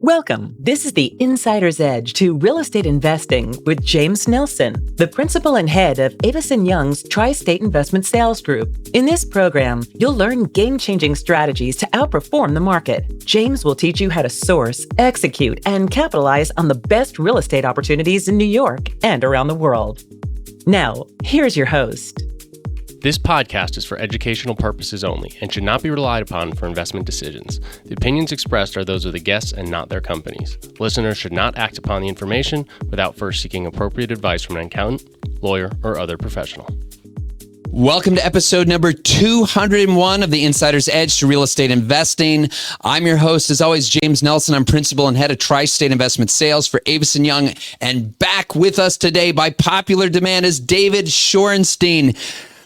Welcome. This is the Insider's Edge to Real Estate Investing with James Nelson, the principal and head of Avis & Young's Tri-State Investment Sales Group. In this program, you'll learn game-changing strategies to outperform the market. James will teach you how to source, execute, and capitalize on the best real estate opportunities in New York and around the world. Now, here's your host. This podcast is for educational purposes only and should not be relied upon for investment decisions. The opinions expressed are those of the guests and not their companies. Listeners should not act upon the information without first seeking appropriate advice from an accountant, lawyer, or other professional. Welcome to episode number 201 of the Insider's Edge to Real Estate Investing. I'm your host, as always, James Nelson. I'm principal and head of Tri-State Investment Sales for Avis & Young. And back with us today by popular demand is David Shorenstein.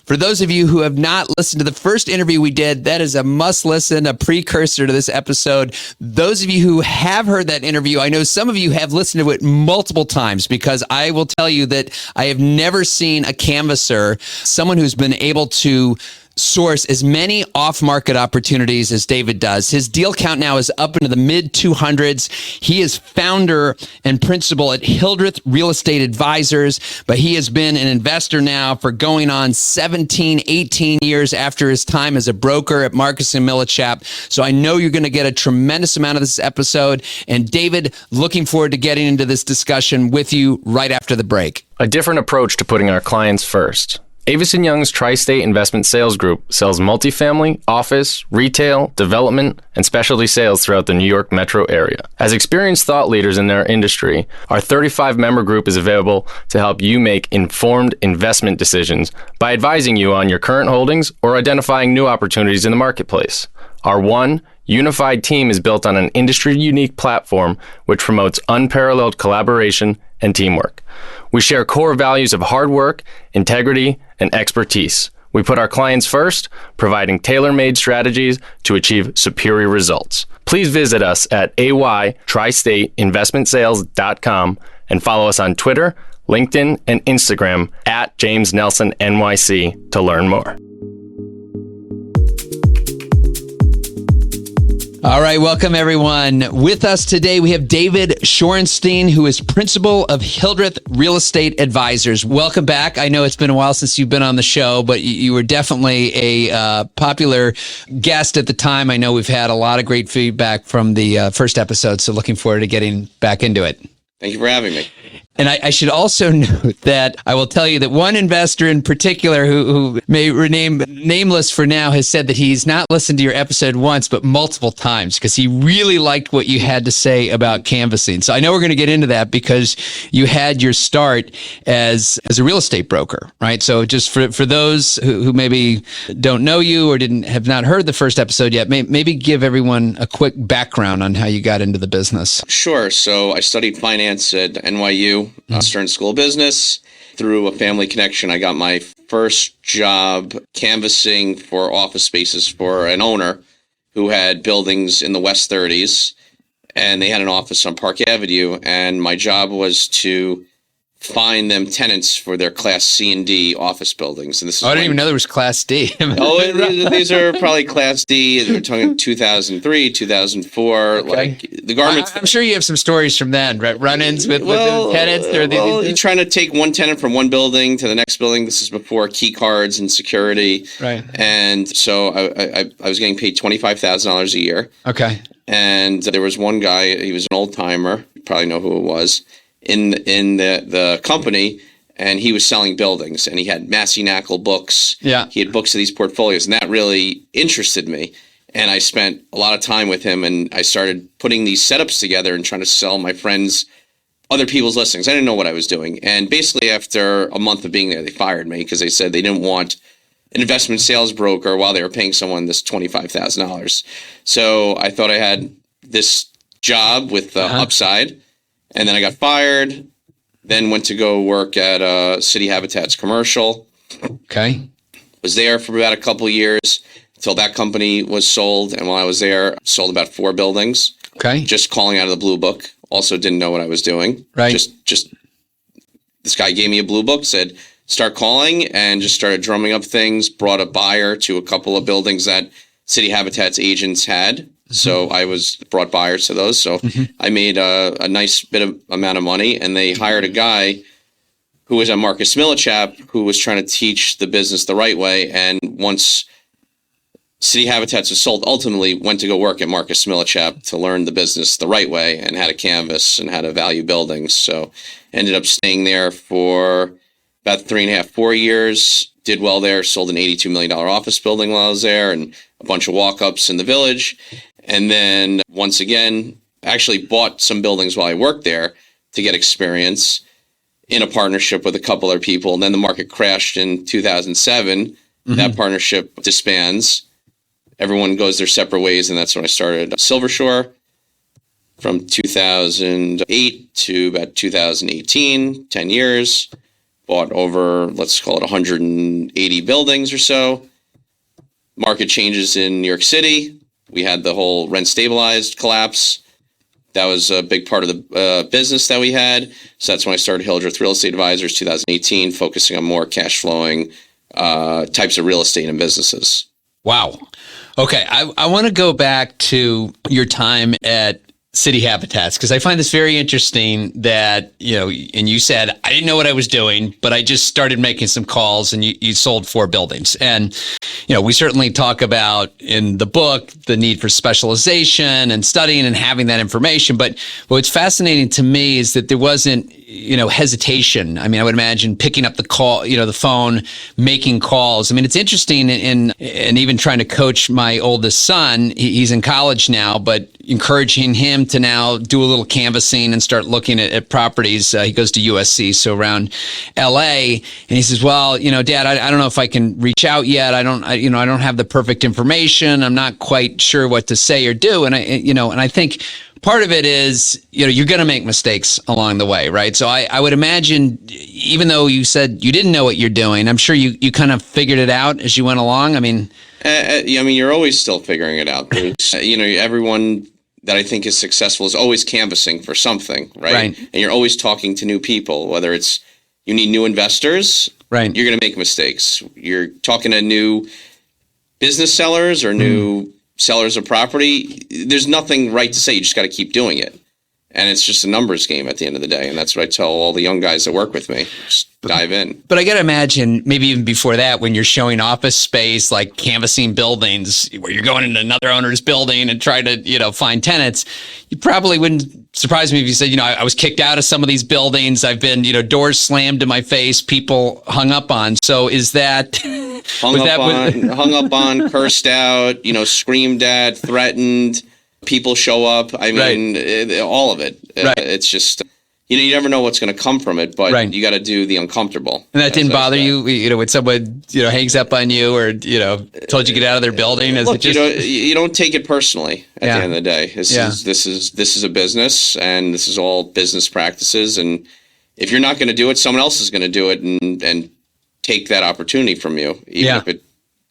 For those of you who have not listened to the first interview we did, that is a must listen, a precursor to this episode. Those of you who have heard that interview, I know some of you have listened to it multiple times, because I will tell you that I have never seen a canvasser, someone who's been able to source as many off-market opportunities as David does. His deal count now is up into the mid-200s. He is founder and principal at Hildreth Real Estate Advisors, but he has been an investor now for going on 17, 18 years after his time as a broker at Marcus & Millichap. So I know you're going to get a tremendous amount of this episode. And David, looking forward to getting into this discussion with you right after the break. A different approach to putting our clients first. Avis & Young's Tri-State Investment Sales Group sells multifamily, office, retail, development, and specialty sales throughout the New York metro area. As experienced thought leaders in their industry, our 35-member group is available to help you make informed investment decisions by advising you on your current holdings or identifying new opportunities in the marketplace. Our one unified team is built on an industry-unique platform which promotes unparalleled collaboration and teamwork. We share core values of hard work, integrity, and expertise. We put our clients first, providing tailor-made strategies to achieve superior results. Please visit us at aytristateinvestmentsales.com and follow us on Twitter, LinkedIn, and Instagram at James Nelson NYC to learn more. All right, welcome everyone. With us today, we have David Shorenstein, who is principal of Hildreth Real Estate Advisors. Welcome back. I know it's been a while since you've been on the show, but you were definitely a popular guest at the time. I know we've had a lot of great feedback from the first episode, so looking forward to getting back into it. Thank you for having me. And I should also note that I will tell you that one investor in particular who may remain nameless for now has said that he's not listened to your episode once, but multiple times, because he really liked what you had to say about canvassing. So I know we're going to get into that because you had your start as a real estate broker, right? So just for those who maybe don't know you or have not heard the first episode yet, maybe give everyone a quick background on how you got into the business. Sure. So I studied finance at NYU. Stern School of Business. Through a family connection, I got my first job canvassing for office spaces for an owner who had buildings in the West 30s, and they had an office on Park Avenue, and my job was to find them tenants for their Class C and D office buildings. And this is I didn't even know there was Class D. These are probably Class D. We're talking 2003, 2004. Okay. Like the garments. I'm sure you have some stories from then, right? Run-ins with tenants. You're trying to take one tenant from one building to the next building. This is before key cards and security. Right. And so I was getting paid $25,000 a year. Okay. And there was one guy, he was an old timer. You probably know who it was. In the company, and he was selling buildings, and he had Massey Knackel books. Yeah. He had books of these portfolios, and that really interested me. And I spent a lot of time with him, and I started putting these setups together and trying to sell my friends other people's listings. I didn't know what I was doing. And basically after a month of being there, they fired me because they said they didn't want an investment sales broker while they were paying someone this $25,000. So I thought I had this job with upside. And then I got fired, then went to go work at City Habitat's commercial. Okay. Was there for about a couple of years until that company was sold. And while I was there, sold about 4 buildings. Okay. Just calling out of the blue book. Also didn't know what I was doing. Right. Just this guy gave me a blue book, said, start calling, and just started drumming up things, brought a buyer to a couple of buildings that City Habitat's agents had. So I was brought buyers to those. So I made a nice amount of money, and they hired a guy who was at Marcus Millichap, who was trying to teach the business the right way. And once City Habitats was sold, ultimately went to go work at Marcus Millichap to learn the business the right way and how to canvas and how to value buildings. So ended up staying there for about 3.5, 4 years, did well there, sold an $82 million office building while I was there and a bunch of walk-ups in the village. And then once again, actually bought some buildings while I worked there to get experience in a partnership with a couple other people. And then the market crashed in 2007. That partnership disbands. Everyone goes their separate ways. And that's when I started Silvershore from 2008 to about 2018, 10 years. Bought over, let's call it 180 buildings or so. Market changes in New York City. We had the whole rent stabilized collapse. That was a big part of the business that we had. So that's when I started Hildreth Real Estate Advisors 2018, focusing on more cash flowing types of real estate and businesses. Wow. Okay. I want to go back to your time at City Habitats, because I find this very interesting that, and you said, I didn't know what I was doing, but I just started making some calls, and you sold 4 buildings. And, we certainly talk about in the book the need for specialization and studying and having that information. But what's fascinating to me is that there wasn't, hesitation. I mean, I would imagine picking up the call, the phone, making calls. I mean, it's interesting and even trying to coach my oldest son. He's in college now, but encouraging him to now do a little canvassing and start looking at properties. He goes to USC, so around LA, and he says, well, Dad, I don't know if I can reach out yet. I don't have the perfect information. I'm not quite sure what to say or do. And I think part of it is, you're going to make mistakes along the way, right? So I would imagine, even though you said you didn't know what you're doing, I'm sure you kind of figured it out as you went along. I mean, you're always still figuring it out. Everyone that I think is successful is always canvassing for something, right? And you're always talking to new people, whether it's you need new investors, right? You're going to make mistakes. You're talking to new business sellers or new sellers of property. There's nothing right to say. You just got to keep doing it. And it's just a numbers game at the end of the day. And that's what I tell all the young guys that work with me. Just dive in. But I got to imagine, maybe even before that, when you're showing office space, like canvassing buildings, where you're going into another owner's building and try to, find tenants, you probably wouldn't surprise me if you said, I was kicked out of some of these buildings. I've been, doors slammed in my face, people hung up on. So is that... hung up on, cursed out, screamed at, threatened, people show up. I mean, all of it. It's just, you never know what's going to come from it, but you got to do the uncomfortable. And that didn't bother you, when someone, hangs up on you or, told you to get out of their building? Look, you don't take it personally at the end of the day. This is a business, and this is all business practices. And if you're not going to do it, someone else is going to do it and take that opportunity from you, even if it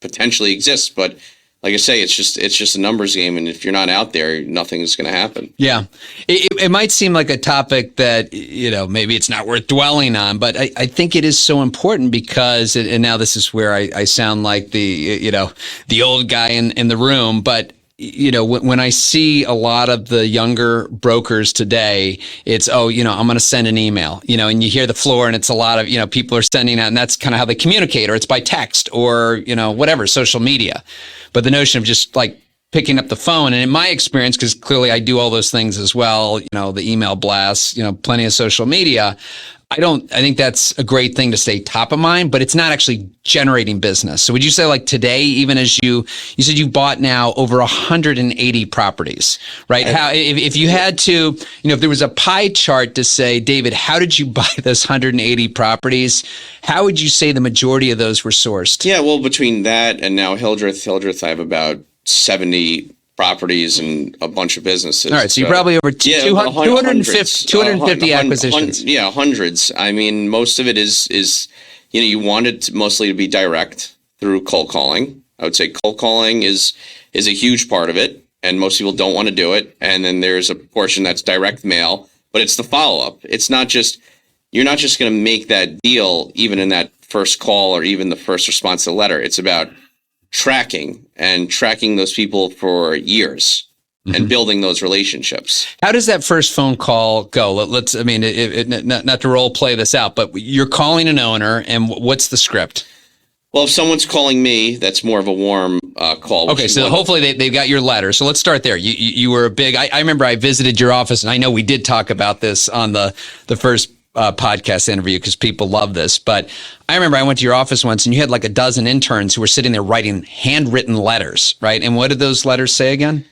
potentially exists. But like I say, it's just a numbers game, and if you're not out there, nothing's going to happen. Yeah, it might seem like a topic that maybe it's not worth dwelling on, but I think it is so important because, and now this is where I sound like the old guy in the room, but. When I see a lot of the younger brokers today, it's, I'm going to send an email, and you hear the floor and it's a lot of, people are sending out, and that's kind of how they communicate, or it's by text or, whatever, social media. But the notion of just like picking up the phone, and in my experience, because clearly I do all those things as well, the email blasts, plenty of social media. I think that's a great thing to stay top of mind, but it's not actually generating business. So would you say, like today, even as you said you bought now over 180 properties, right? How, if you had to, if there was a pie chart to say, David, how did you buy those 180 properties? How would you say the majority of those were sourced? Yeah, well, between that and now Hildreth, I have about 70 properties and a bunch of businesses. All right, so you're probably over 250 acquisitions. Hundreds. I mean, most of it is you want it mostly to be direct through cold calling. I would say cold calling is a huge part of it, and most people don't want to do it. And then there's a portion that's direct mail, but it's the follow-up. It's not just, you're not just going to make that deal even in that first call or even the first response to the letter. It's about tracking those people for years. and building those relationships. How does that first phone call go? Let's, I mean, not to role play this out, but you're calling an owner, and what's the script? Well, if someone's calling me, that's more of a warm call. Okay, so hopefully they've got your letter. So let's start there. You were a big, I remember I visited your office, and I know we did talk about this on the first podcast interview because people love this. But I remember I went to your office once, and you had like a dozen interns who were sitting there writing handwritten letters, right? And what did those letters say again?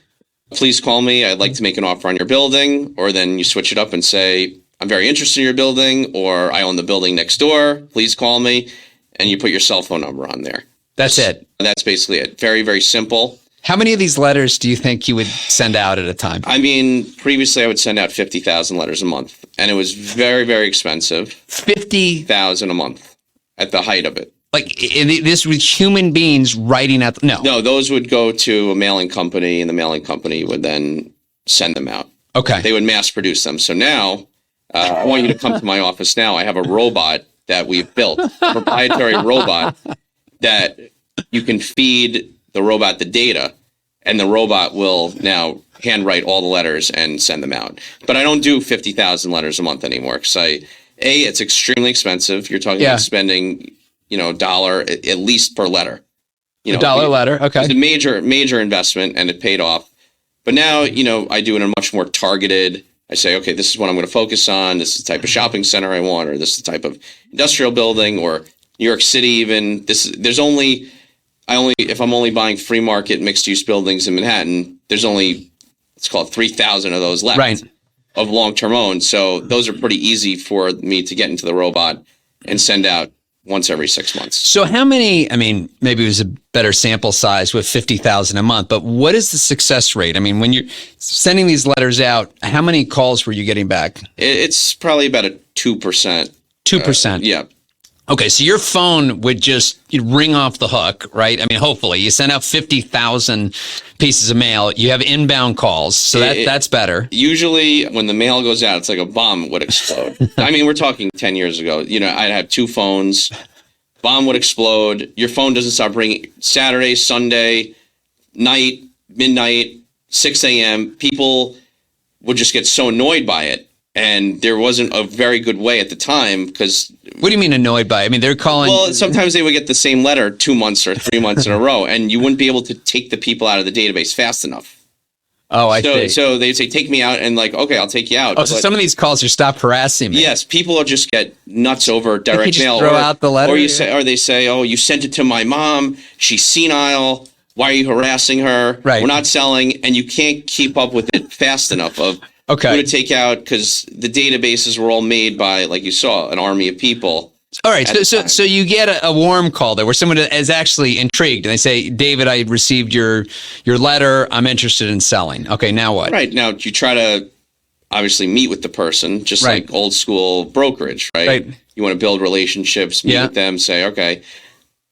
Please call me. I'd like to make an offer on your building. Or then you switch it up and say, I'm very interested in your building, or I own the building next door. Please call me. And you put your cell phone number on there. That's it. That's basically it. Very, very simple. How many of these letters do you think you would send out at a time? I mean, previously I would send out 50,000 letters a month, and it was very, very expensive. 50,000 a month at the height of it. Like this was human beings writing out. No, those would go to a mailing company, and the mailing company would then send them out. Okay. They would mass produce them. So now I want you to come to my office now. I have a robot that we've built, a proprietary robot that you can feed the robot the data, and the robot will now handwrite all the letters and send them out. But I don't do 50,000 letters a month anymore because it's extremely expensive. You're talking about spending, $1 at least per letter. A dollar letter, okay. It's a major investment, and it paid off. But now, I do it in a much more targeted. I say, okay, this is what I'm going to focus on. This is the type of shopping center I want, or this is the type of industrial building, or New York City even. If I'm only buying free market mixed use buildings in Manhattan, there's only, let's call it 3,000 of those left of long-term owned. So those are pretty easy for me to get into the robot and send out once every 6 months. So how many, I mean, maybe it was a better sample size with 50,000 a month, but what is the success rate? I mean, when you're sending these letters out, how many calls were you getting back? It's probably about a 2%. 2%? Yeah. Okay, so your phone would just ring off the hook, right? I mean, hopefully you send out 50,000 pieces of mail. You have inbound calls, so that's better. Usually when the mail goes out, it's like a bomb would explode. I mean, we're talking 10 years ago. I'd have 2 phones. Bomb would explode. Your phone doesn't stop ringing. Saturday, Sunday, night, midnight, 6 a.m. People would just get so annoyed by it. And there wasn't a very good way at the time because... What do you mean annoyed by? I mean, they're calling... Well, sometimes they would get the same letter 2 months or 3 months in a row, and you wouldn't be able to take the people out of the database fast enough. Oh, I see. So they'd say, take me out, and like, okay, I'll take you out. Oh, so some of these calls are stop harassing me. Yes, people will just get nuts over direct mail. Throw out the letter? Or they say, oh, you sent it to my mom. She's senile. Why are you harassing her? Right. We're not selling, and you can't keep up with it fast enough of... Okay. Who to take out because the databases were all made by, like you saw, an army of people. All right. So you get a warm call there where someone is actually intrigued and they say, David, I received your letter. I'm interested in selling. Okay. Now what? Right. Now you try to obviously meet with the person, just like old school brokerage, right? You want to build relationships, meet with them, say, okay.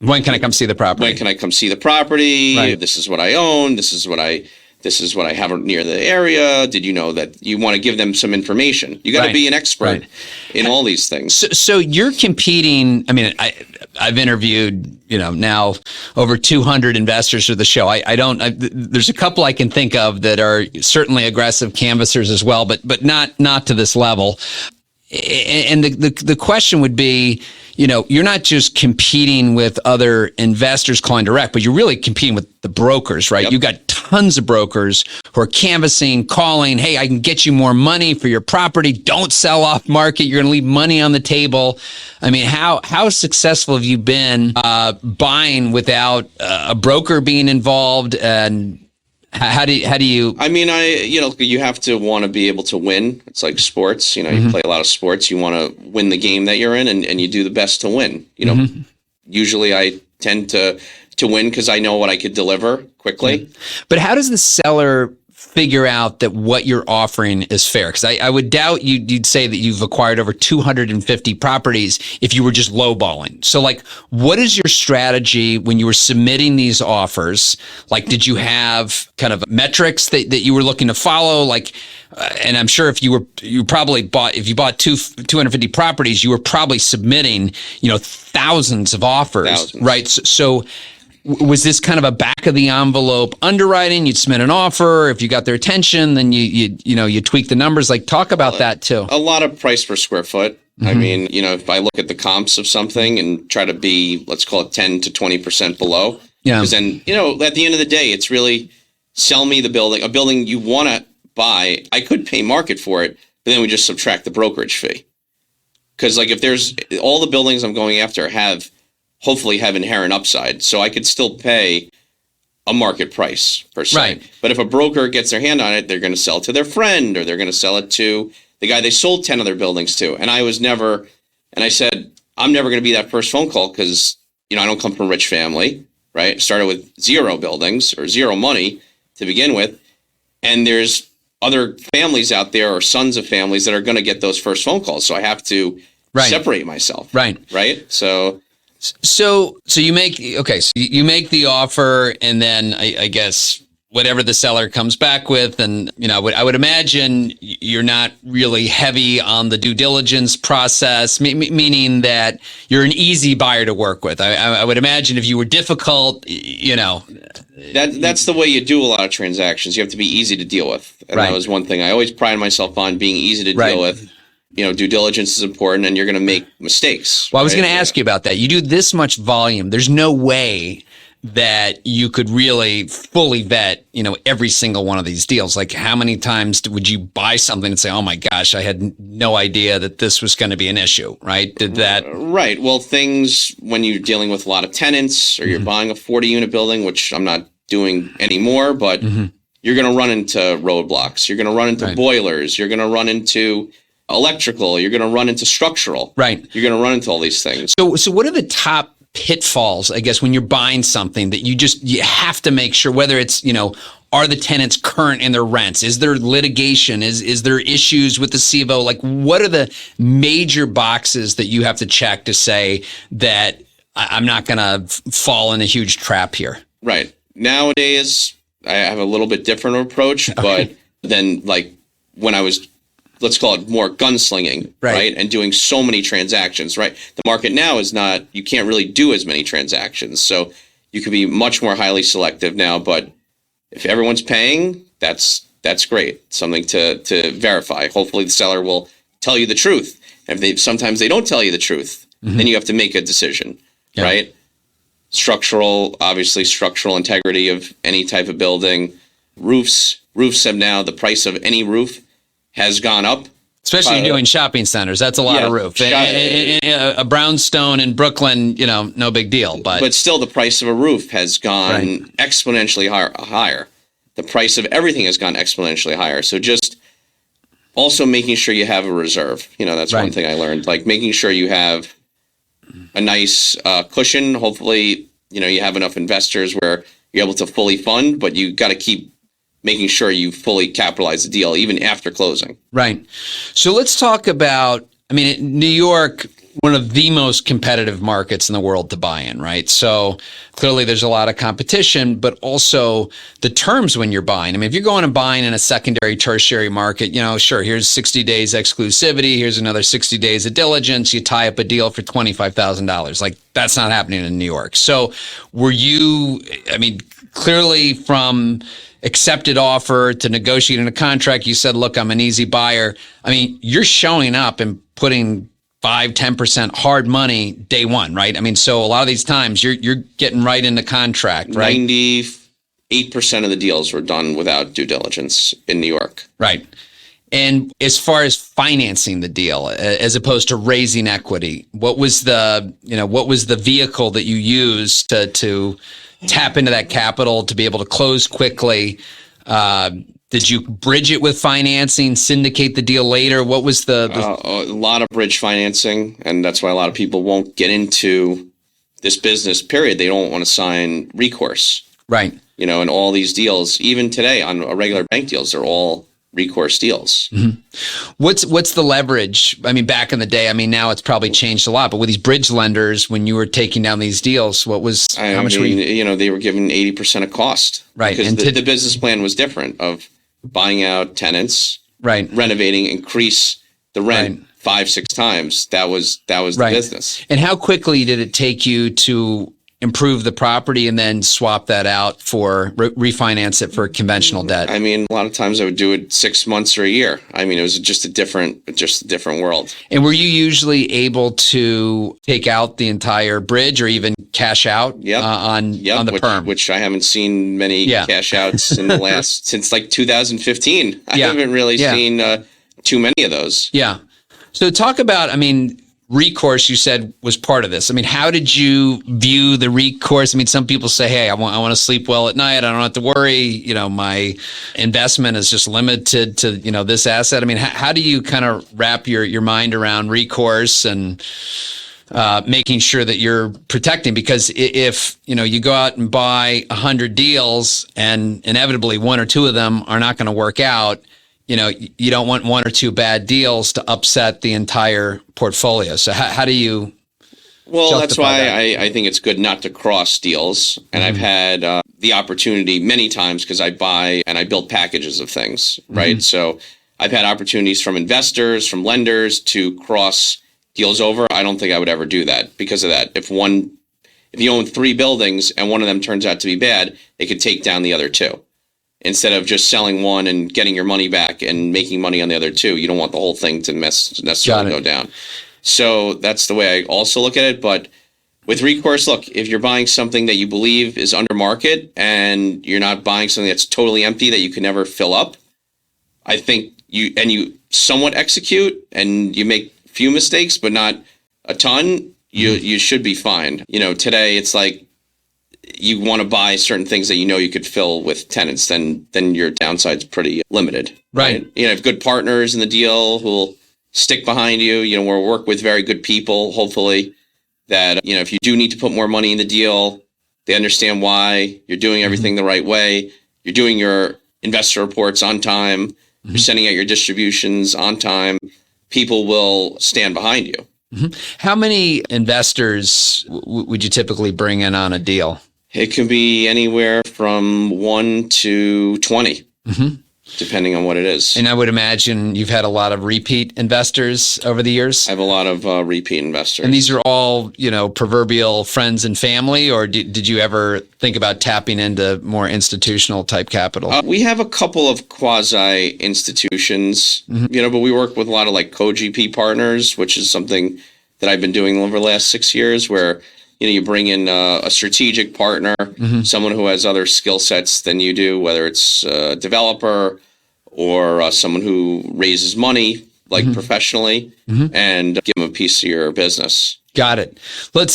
When can I come see the property? When can I come see the property? Right. This is what I own. This is what I have near the area. Did you know that you want to give them some information? You got to be an expert in all these things. So you're competing. I mean, I've interviewed, now over 200 investors for the show. There's a couple I can think of that are certainly aggressive canvassers as well, but not to this level. And the question would be, you're not just competing with other investors calling direct, but you're really competing with the brokers, right? Yep. You've got tons of brokers who are canvassing, calling, hey, I can get you more money for your property. Don't sell off market. You're going to leave money on the table. I mean, how successful have you been buying without a broker being involved? And how do you? I mean, you have to want to be able to win. It's like sports. You play a lot of sports. You want to win the game that you're in, and you do the best to win. Usually I tend to win because I know what I could deliver quickly. But how does the seller figure out that what you're offering is fair? Because I would doubt you'd say that you've acquired over 250 properties if you were just lowballing. So what is your strategy when you were submitting these offers? Did you have kind of metrics that you were looking to follow? And I'm sure if you bought 250 properties, you were probably submitting, thousands of offers, right? So was this kind of a back of the envelope underwriting? You'd submit an offer. If you got their attention, then you tweak the numbers. Like, talk about that too. A lot of price per square foot. I mean, if I look at the comps of something and try to be, let's call it 10 to 20% below. Yeah. Because then, at the end of the day, it's really sell me the building, a building you want to buy. I could pay market for it, but then we just subtract the brokerage fee. Because like if there's all the buildings I'm going after hopefully have inherent upside. So I could still pay a market price per se. Right. But if a broker gets their hand on it, they're going to sell it to their friend, or they're going to sell it to the guy they sold 10 other buildings to. And I said, I'm never going to be that first phone call because, I don't come from a rich family, right? Started with 0 buildings or 0 money to begin with. And there's other families out there or sons of families that are going to get those first phone calls. So I have to separate myself. Right. Right. So you make the offer, and then I guess whatever the seller comes back with, and I would imagine you're not really heavy on the due diligence process, meaning that you're an easy buyer to work with. I would imagine if you were difficult, that's the way you do a lot of transactions. You have to be easy to deal with, and that was one thing I always pride myself on, being easy to deal with. Due diligence is important, and you're going to make mistakes. Well, I was going to ask you about that. You do this much volume. There's no way that you could really fully vet, every single one of these deals. Like, how many times would you buy something and say, oh my gosh, I had no idea that this was going to be an issue, right? Right. Well, things when you're dealing with a lot of tenants, or you're buying a 40-unit building, which I'm not doing anymore, but you're going to run into roadblocks. You're going to run into boilers. You're going to run into electrical. You're going to run into structural. Right. You're going to run into all these things. So what are the top pitfalls, I guess, when you're buying something that you have to make sure, whether it's, are the tenants current in their rents? Is there litigation? Is there issues with the CVO? Like, what are the major boxes that you have to check to say that I'm not going to fall in a huge trap here? Right. Nowadays, I have a little bit different approach, but then like when I was, let's call it more gunslinging, right? And doing so many transactions, right? The market now is not, you can't really do as many transactions. So you can be much more highly selective now, but if everyone's paying, that's great. Something to verify. Hopefully the seller will tell you the truth. If sometimes they don't tell you the truth, then you have to make a decision, right? Obviously structural integrity of any type of building. Roofs have now, the price of any roof has gone up. Especially doing shopping centers. That's a lot of roof. A brownstone in Brooklyn, no big deal. But still, the price of a roof has gone exponentially higher. The price of everything has gone exponentially higher. So just also making sure you have a reserve. That's one thing I learned. Like making sure you have a nice cushion. Hopefully, you have enough investors where you're able to fully fund, but you got to keep making sure you fully capitalize the deal even after closing. Right. So let's talk about, New York, one of the most competitive markets in the world to buy in, right? So clearly there's a lot of competition, but also the terms when you're buying. If you're going and buying in a secondary, tertiary market, sure, here's 60 days exclusivity, here's another 60 days of diligence, you tie up a deal for $25,000. Like, that's not happening in New York. So were you, clearly from accepted offer to negotiating a contract, you said, look, I'm an easy buyer. You're showing up and putting 5-10% hard money day one, right? So a lot of these times you're getting right into contract, right? 98% of the deals were done without due diligence in New York. Right. And as far as financing the deal, as opposed to raising equity, what was the vehicle that you used to tap into that capital to be able to close quickly? Did you bridge it with financing, syndicate the deal later? What was a lot of bridge financing, and that's why a lot of people won't get into this business, period. They don't want to sign recourse. Right. And all these deals, even today on regular bank deals, they're all recourse deals. What's the leverage? Back in the day, now it's probably changed a lot, but with these bridge lenders, when you were taking down these deals, how much were you? They were given 80% of cost. Right. Because the business plan was different of buying out tenants, renovating, increase the rent 5-6 times. That was the business. And how quickly did it take you to improve the property and then swap that out for refinance it for conventional debt? I mean, a lot of times I would do it 6 months or a year. I mean, it was just a different world. And were you usually able to take out the entire bridge or even cash out on the perm? Which I haven't seen many cash outs in the last, since like 2015. I haven't really seen too many of those. Yeah. So talk about, I mean, recourse, you said, was part of this. I mean, how did you view the recourse? I mean, some people say, hey, I want to sleep well at night. I don't have to worry. You know, my investment is just limited to, you know, this asset. I mean, how do you kind of wrap your mind around recourse and making sure that you're protecting? Because if, you know, you go out and buy 100 deals and inevitably one or two of them are not going to work out, you know, you don't want one or two bad deals to upset the entire portfolio. So how do you? Well, that's why I think it's good not to cross deals. And I've had the opportunity many times because I buy and I build packages of things, right? So I've had opportunities from investors, from lenders to cross deals over. I don't think I would ever do that because of that. If you own 3 buildings and one of them turns out to be bad, they could take down the other 2. Instead of just selling one and getting your money back and making money on the other 2. You don't want the whole thing to necessarily go down. So that's the way I also look at it. But with recourse, look, if you're buying something that you believe is under market and you're not buying something that's totally empty that you can never fill up, I think you somewhat execute and you make a few mistakes, but not a ton, you should be fine. You know, today it's like, you want to buy certain things that you know you could fill with tenants, then your downside's pretty limited. Right. You know, have good partners in the deal who'll stick behind you. You know, we'll work with very good people, hopefully, that, you know, if you do need to put more money in the deal, they understand why you're doing everything the right way. You're doing your investor reports on time. You're sending out your distributions on time. People will stand behind you. How many investors would you typically bring in on a deal? It can be anywhere from 1 to 20, depending on what it is. And I would imagine you've had a lot of repeat investors over the years? I have a lot of repeat investors. And these are all, you know, proverbial friends and family, or did you ever think about tapping into more institutional type capital? We have a couple of quasi institutions, you know, but we work with a lot of like co-GP partners, which is something that I've been doing over the last 6 years, where you know, you bring in a strategic partner, someone who has other skill sets than you do, whether it's a developer or someone who raises money, like professionally, and give them a piece of your business. Got it.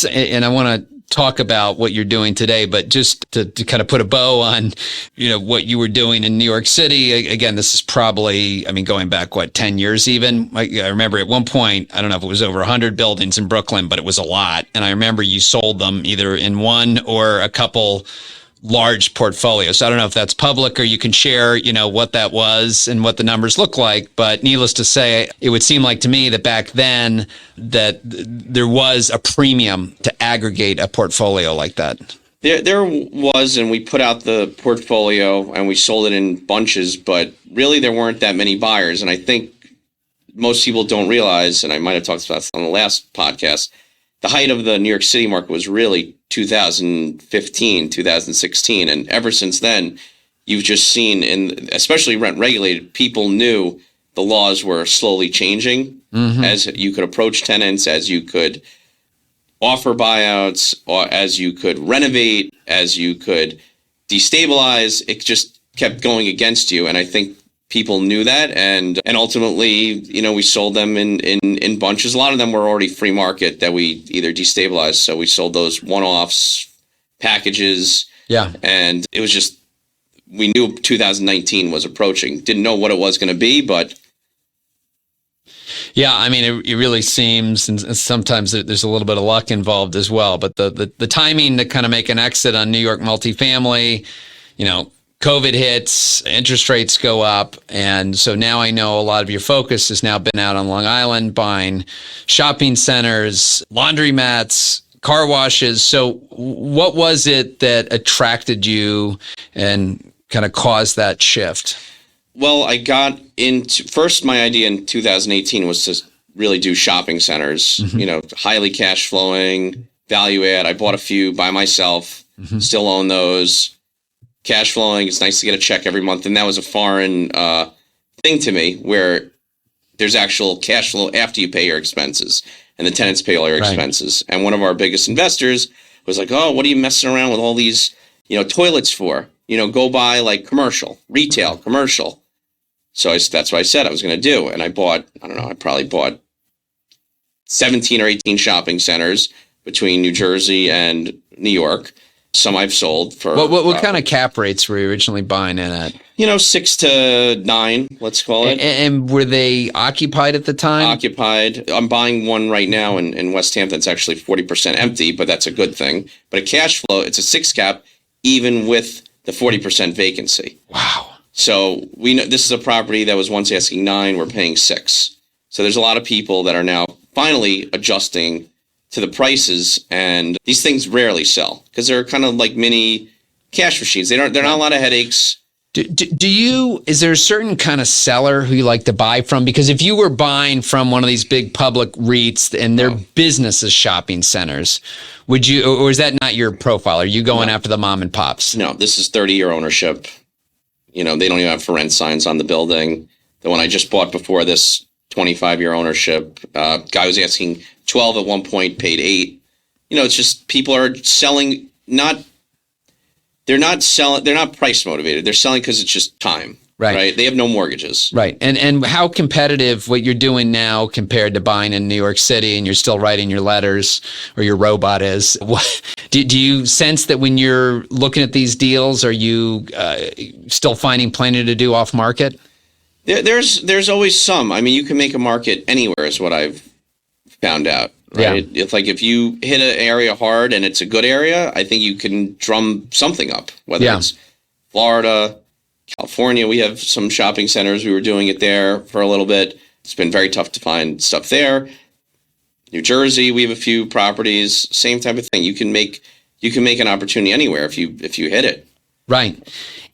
And I want to talk about what you're doing today, but just to kind of put a bow on, you know, what you were doing in New York City. Again, this is probably, I mean, going back, 10 years even? I remember at one point, I don't know if it was over 100 buildings in Brooklyn, but it was a lot. And I remember you sold them either in one or a couple large portfolios. So I don't know if that's public or you can share, you know, what that was and what the numbers look like. But needless to say, it would seem like to me that back then that there was a premium to aggregate a portfolio like that. There was, and we put out the portfolio and we sold it in bunches, but really there weren't that many buyers. And I think most people don't realize, and I might have talked about this on the last podcast, the height of the New York City market was really 2015, 2016. And ever since then, you've just seen, especially rent regulated, people knew the laws were slowly changing as you could approach tenants, as you could offer buyouts, or as you could renovate, as you could destabilize. It just kept going against you. And I think people knew that, and ultimately, you know, we sold them in bunches. A lot of them were already free market that we either destabilized, so we sold those one-offs, packages. Yeah. And it was just, we knew 2019 was approaching. Didn't know what it was going to be, but... Yeah, I mean, it really seems, and sometimes there's a little bit of luck involved as well, but the timing to kind of make an exit on New York multifamily, you know, COVID hits, interest rates go up, and so now I know a lot of your focus has now been out on Long Island buying shopping centers, laundromats, car washes. So what was it that attracted you and kind of caused that shift? Well, I got into, first my idea in 2018 was to really do shopping centers, you know, highly cash flowing, value add. I bought a few by myself, still own those. Cash flowing. It's nice to get a check every month. And that was a foreign thing to me, where there's actual cash flow after you pay your expenses, and the tenants pay all your expenses. And one of our biggest investors was like, oh, what are you messing around with all these, toilets for? Go buy like retail, commercial. So that's what I said I was going to do. And I probably bought 17 or 18 shopping centers between New Jersey and New York. Some I've sold for. What kind of cap rates were you originally buying in at? 6 to 9, let's call it. And were they occupied at the time? Occupied. I'm buying one right now in West Hampton. It's actually 40% empty, but that's a good thing. But a cash flow, it's a 6 cap, even with the 40% vacancy. Wow. So we know this is a property that was once asking 9, we're paying 6. So there's a lot of people that are now finally adjusting to the prices, and these things rarely sell because they're kind of like mini cash machines. They're not a lot of headaches. Is there a certain kind of seller who you like to buy from? Because if you were buying from one of these big public REITs and their business is shopping centers, would you, or is that not your profile? Are you going after the mom and pops? No, this is 30-year ownership. They don't even have for rent signs on the building. The one I just bought before this, 25-year ownership. Guy was asking 12 at one point, paid 8. It's just people are selling, they're not price motivated. They're selling because it's just time. Right. They have no mortgages. Right. And how competitive what you're doing now compared to buying in New York City, and you're still writing your letters, or your robot is? Do you sense that when you're looking at these deals, are you still finding plenty to do off market? There's always some. I mean, you can make a market anywhere is what I've found out. Right. Yeah. It's like if you hit an area hard and it's a good area, I think you can drum something up, whether it's Florida, California. We have some shopping centers. We were doing it there for a little bit. It's been very tough to find stuff there. New Jersey, we have a few properties, same type of thing. You can make an opportunity anywhere if you hit it. Right.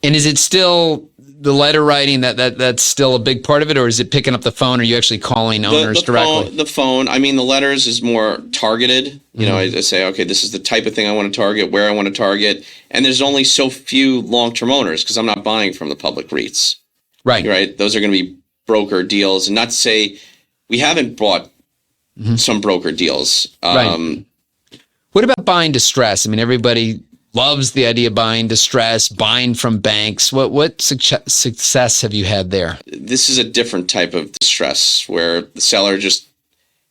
And is it still the letter writing that's still a big part of it, or is it picking up the phone? Or are you actually calling owners directly? The phone. I mean, the letters is more targeted. I say, okay, this is the type of thing I want to target, where I want to target. And there's only so few long-term owners because I'm not buying from the public REITs. Right. Those are going to be broker deals. And not to say we haven't bought some broker deals. Right. What about buying distress? I mean, everybody loves the idea of buying distress, buying from banks. What success have you had there? This is a different type of distress where the seller just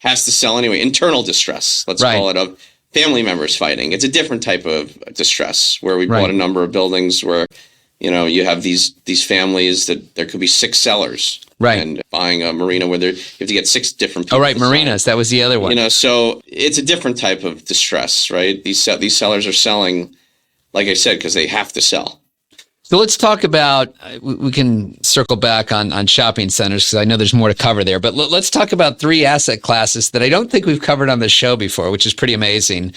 has to sell anyway. Internal distress, let's call it, of family members fighting. It's a different type of distress where we bought a number of buildings where, you have these families that there could be 6 sellers. Right. And buying a marina where you have to get 6 different people. Oh, right. Marinas. That was the other one. So it's a different type of distress, right? These sellers are selling, like I said, because they have to sell. So let's talk about, we can circle back on shopping centers because I know there's more to cover there, but let's talk about 3 asset classes that I don't think we've covered on this show before, which is pretty amazing.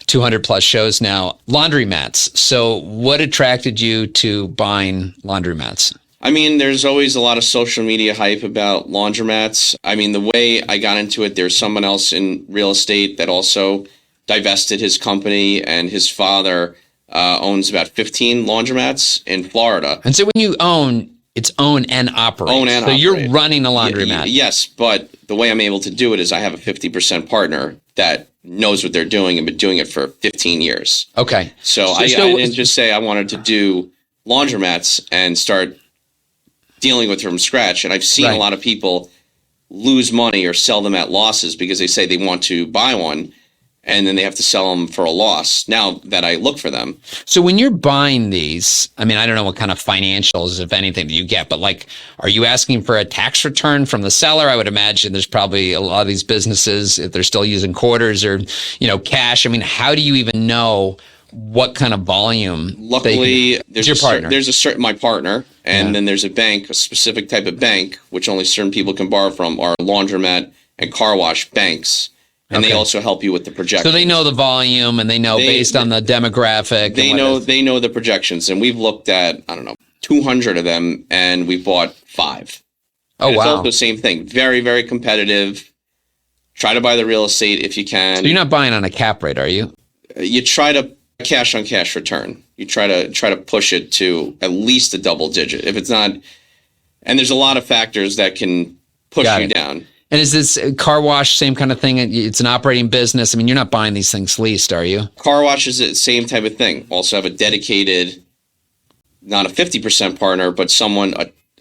200 plus shows now. Laundromats. So what attracted you to buying laundromats? I mean, there's always a lot of social media hype about laundromats. I mean, the way I got into it, there's someone else in real estate that also divested his company, and his father owns about 15 laundromats in Florida. And so when you own, it's own and operate. So you're running a laundromat. Yes, but the way I'm able to do it is I have a 50% partner that knows what they're doing and been doing it for 15 years. Okay. So I didn't just say I wanted to do laundromats and start dealing with from scratch. And I've seen a lot of people lose money or sell them at losses because they say they want to buy one, and then they have to sell them for a loss now that I look for them. So when you're buying these, I mean, I don't know what kind of financials, if anything, that you get, but like, are you asking for a tax return from the seller? I would imagine there's probably a lot of these businesses, if they're still using quarters or, cash. I mean, how do you even know what kind of volume? Luckily, there's my partner, and then there's a bank, a specific type of bank, which only certain people can borrow from, are laundromat and car wash banks. And they also help you with the projections. So they know the volume, and they know based on the demographic. They know the projections, and we've looked at 200 of them, and we bought 5. Oh, wow! It's also the same thing. Very, very competitive. Try to buy the real estate if you can. So you're not buying on a cap rate, are you? You try to cash on cash return. You try to push it to at least a double digit. If it's not, and there's a lot of factors that can push you down. And is this a car wash, same kind of thing? It's an operating business. I mean, you're not buying these things leased, are you? Car wash is the same type of thing. Also have a dedicated, not a 50% partner, but someone,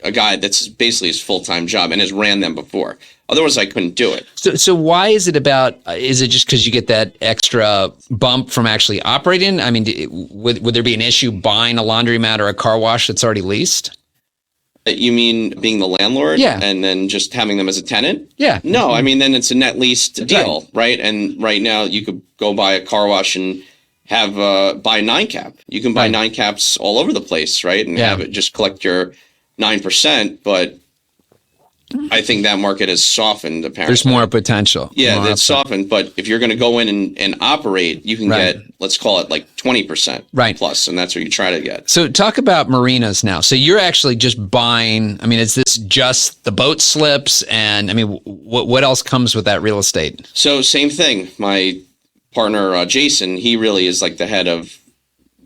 a guy that's basically his full-time job and has ran them before. Otherwise, I couldn't do it. So why is it about, is it just because you get that extra bump from actually operating? I mean, would there be an issue buying a laundromat or a car wash that's already leased? You mean being the landlord? Yeah. And then just having them as a tenant? Yeah. No, I mean, then it's a net leased deal, right? And right now you could go buy a car wash and have buy a 9 cap. You can buy 9 caps all over the place, right? And have it just collect your 9%, but I think that market has softened apparently. There's more potential. Yeah, it's softened, but if you're going to go in and operate, you can get, let's call it like 20% plus, and that's what you try to get. So talk about marinas now. So you're actually just buying, I mean, is this just the boat slips? And I mean, what else comes with that real estate? So same thing. My partner, Jason, he really is like the head of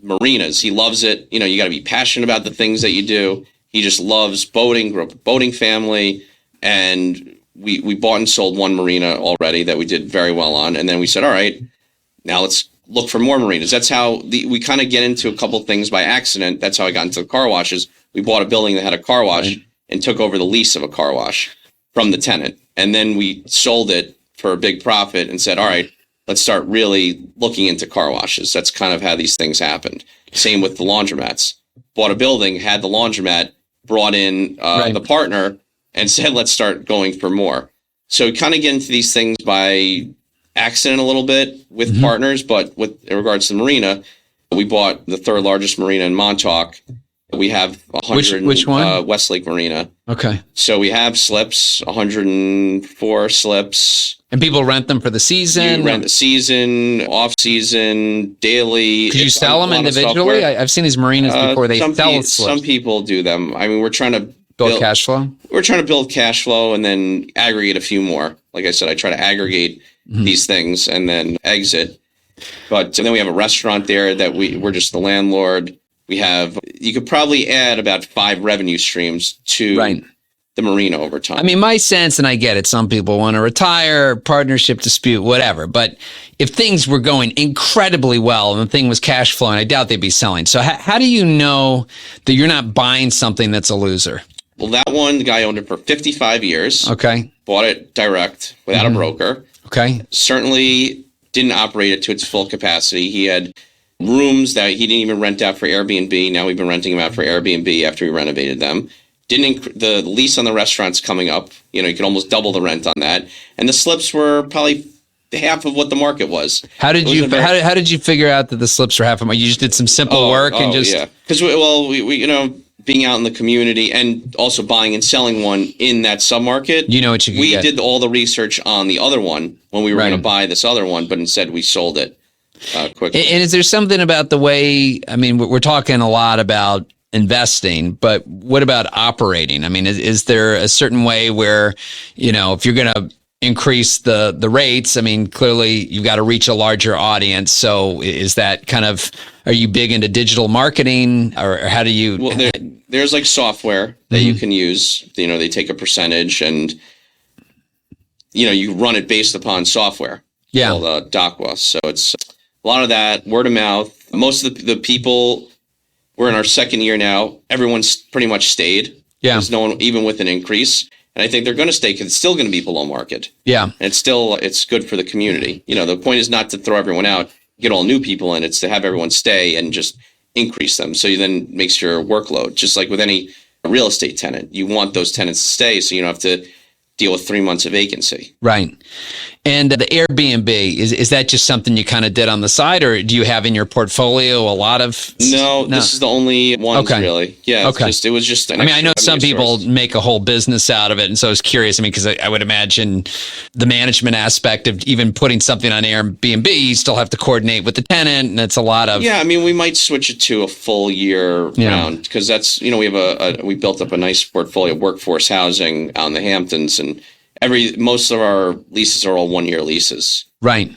marinas. He loves it. You know, you got to be passionate about the things that you do. He just loves boating, grew up a boating family. And we bought and sold one marina already that we did very well on. And then we said, all right, now let's look for more marinas. That's how we kind of get into a couple things by accident. That's how I got into the car washes. We bought a building that had a car wash and took over the lease of a car wash from the tenant. And then we sold it for a big profit and said, all right, let's start really looking into car washes. That's kind of how these things happened. Same with the laundromats. Bought a building, had the laundromat, brought in the partner, and said, let's start going for more. So we kind of get into these things by accident a little bit with partners, but with in regards to the marina, we bought the 3rd largest marina in Montauk. We have 100 which one? Westlake Marina. Okay. So we have slips, 104 slips. And people rent them for the season? You rent the season, off season, daily. Could you sell them individually? I've seen these marinas before. They sell slips. Some people do them. I mean, we're trying to build cash flow. We're trying to build cash flow and then aggregate a few more. Like I said, I try to aggregate these things and then exit. But then we have a restaurant there that we're just the landlord. You could probably add about 5 revenue streams to the marina over time. I mean, my sense, and I get it, some people want to retire, partnership dispute, whatever. But if things were going incredibly well and the thing was cash flowing, I doubt they'd be selling. So how do you know that you're not buying something that's a loser? Well, that one, the guy owned it for 55 years. Okay. Bought it direct without a broker. Okay. Certainly didn't operate it to its full capacity. He had rooms that he didn't even rent out for Airbnb. Now we've been renting them out for Airbnb after we renovated them. The lease on the restaurant's coming up. You know, you could almost double the rent on that. And the slips were probably half of what the market was. How did you figure out that the slips were half of? You just did some simple work and just because we you know, being out in the community and also buying and selling one in that submarket. You know what you could get. We did all the research on the other one when we were going to buy this other one, but instead we sold it quickly. And is there something about the way? I mean, we're talking a lot about investing, but what about operating? I mean, is there a certain way where, you know, if you're going to increase the rates, I mean, clearly you've got to reach a larger audience. So is that kind of, are you big into digital marketing or how do you? Well, there's like software that you can use, you know, they take a percentage and, you know, you run it based upon software. Yeah. Called DACWA. So it's a lot of that word of mouth. Most of the people, we're in our second year now. Everyone's pretty much stayed. Yeah. There's no one, even with an increase. And I think they're going to stay because it's still going to be below market. Yeah. And it's good for the community. You know, the point is not to throw everyone out, get all new people in. It's to have everyone stay and just increase them. So you then makes your workload, just like with any real estate tenant. You want those tenants to stay so you don't have to deal with 3 months of vacancy. Right. And the Airbnb, is that just something you kind of did on the side, or do you have in your portfolio a lot of? No, this is the only one really. Yeah. Okay. It was just. I mean, I know some people make a whole business out of it. And so I was curious. I mean, because I would imagine the management aspect of even putting something on Airbnb, you still have to coordinate with the tenant. And it's a lot of. Yeah. I mean, we might switch it to a full year round because that's, you know, we built up a nice portfolio of workforce housing out in the Hamptons and most of our leases are all 1-year leases. Right.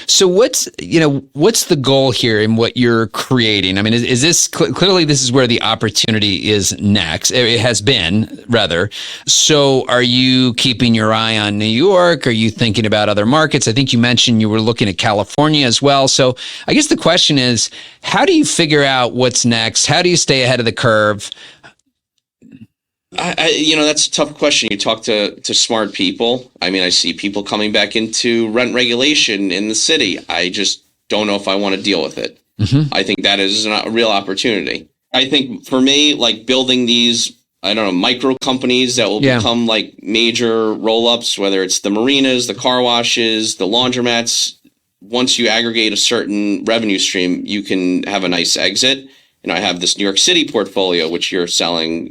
So what's the goal here in what you're creating? I mean, is this clearly this is where the opportunity is next? It has been rather. So are you keeping your eye on New York? Are you thinking about other markets? I think you mentioned you were looking at California as well. So I guess the question is, how do you figure out what's next? How do you stay ahead of the curve? That's a tough question. You talk to smart people. I mean, I see people coming back into rent regulation in the city. I just don't know if I want to deal with it. Mm-hmm. I think that is a real opportunity. I think for me, like building these, micro companies that will become like major roll-ups, whether it's the marinas, the car washes, the laundromats. Once you aggregate a certain revenue stream, you can have a nice exit. I have this New York City portfolio, which you're selling,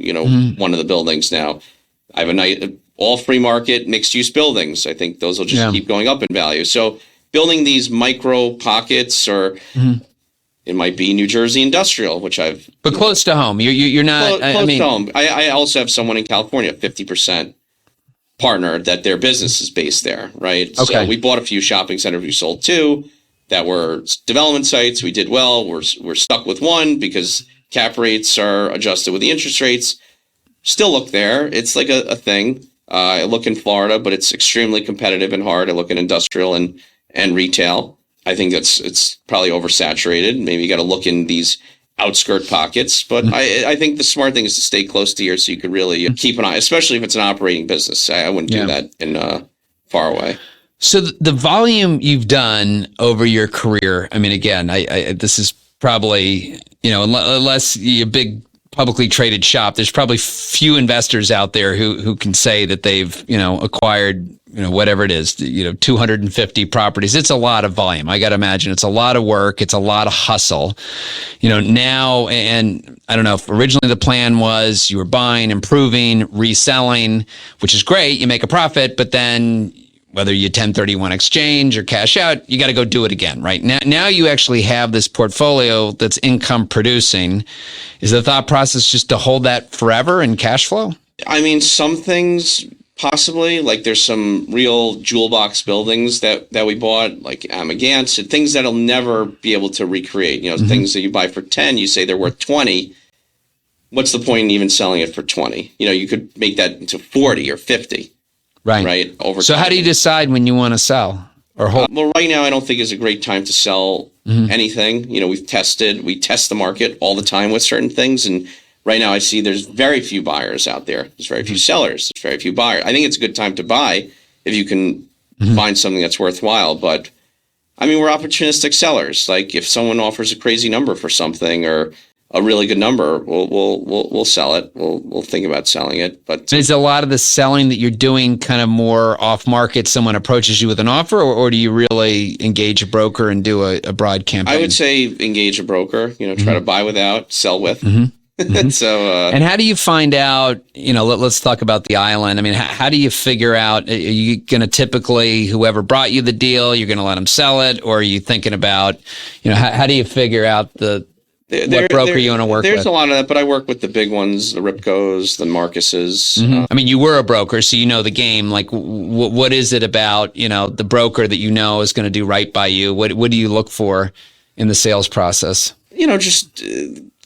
one of the buildings now. I have all free market mixed use buildings. I think those will just keep going up in value. So building these micro pockets, or it might be New Jersey industrial, which but close to home. You're not close to home. I also have someone in California, 50% partner, that their business is based there. Right. Okay. So we bought a few shopping centers. We sold 2. That were development sites. We did well. We're stuck with 1 because cap rates are adjusted with the interest rates. Still look there. It's like a thing. I look in Florida, but it's extremely competitive and hard. I look at industrial and retail. I think it's probably oversaturated. Maybe you got to look in these outskirt pockets. But I think the smart thing is to stay close to here so you could really keep an eye, especially if it's an operating business. I wouldn't do that in far away. So the volume you've done over your career, I mean, again, I this is probably, unless you're a big publicly traded shop, there's probably few investors out there who can say that they've, acquired, whatever it is, 250 properties. It's a lot of volume. I got to imagine it's a lot of work. It's a lot of hustle, now. And I don't know if originally the plan was you were buying, improving, reselling, which is great. You make a profit, but then whether you 1031 exchange or cash out, you got to go do it again, right? Now you actually have this portfolio that's income producing. Is the thought process just to hold that forever in cash flow? I mean, some things possibly, like there's some real jewel box buildings that we bought, like Amagansett, things that'll never be able to recreate. Things that you buy for 10, you say they're worth 20. What's the point in even selling it for 20? You could make that into 40 or 50. Right. Over so time. How do you decide when you want to sell or hold? Well, right now, I don't think is a great time to sell anything. We test the market all the time with certain things. And right now I see there's very few buyers out there. There's very few sellers. There's very few buyers. I think it's a good time to buy if you can find something that's worthwhile. But I mean, we're opportunistic sellers. Like if someone offers a crazy number for something or a really good number, we'll sell it. We'll think about selling it. But is a lot of the selling that you're doing kind of more off market? Someone approaches you with an offer, or do you really engage a broker and do a broad campaign? I would say engage a broker. Try to buy without, sell with. So, and how do you find out? Let's talk about the island. I mean, how do you figure out? Are you going to typically whoever brought you the deal, you're going to let them sell it, or are you thinking about, how do you figure out what broker you want to work with? There's a lot of that, but I work with the big ones, the Ripcos, the Marcuses. I mean, you were a broker, so you know the game. Like, what is it about, the broker that is going to do right by you? What do you look for in the sales process? Just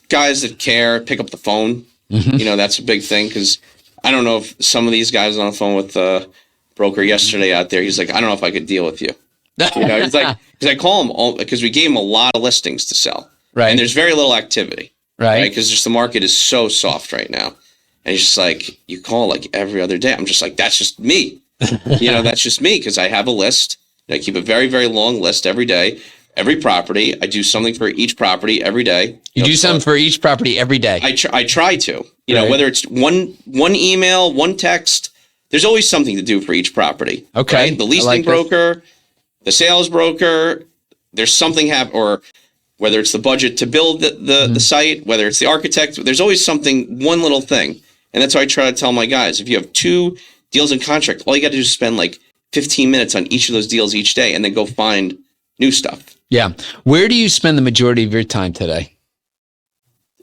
guys that care, pick up the phone. That's a big thing, because I don't know if some of these guys on the phone with the broker yesterday out there, he's like, I don't know if I could deal with you. He's like, because I call him because we gave him a lot of listings to sell. Right. And there's very little activity. Right. Because just the market is so soft right now. And he's just like, you call like every other day. I'm just like, that's just me. That's just me, because I have a list. I keep a very, very long list every day. Every property. I do something for each property every day. You do something for each property every day? I try to. Whether it's one email, one text, there's always something to do for each property. Okay. Right? The leasing broker, the sales broker, there's something or whether it's the budget to build the site, whether it's the architect, there's always one little thing. And that's why I try to tell my guys, if you have 2 deals in contract, all you got to do is spend like 15 minutes on each of those deals each day and then go find new stuff. Yeah. Where do you spend the majority of your time today?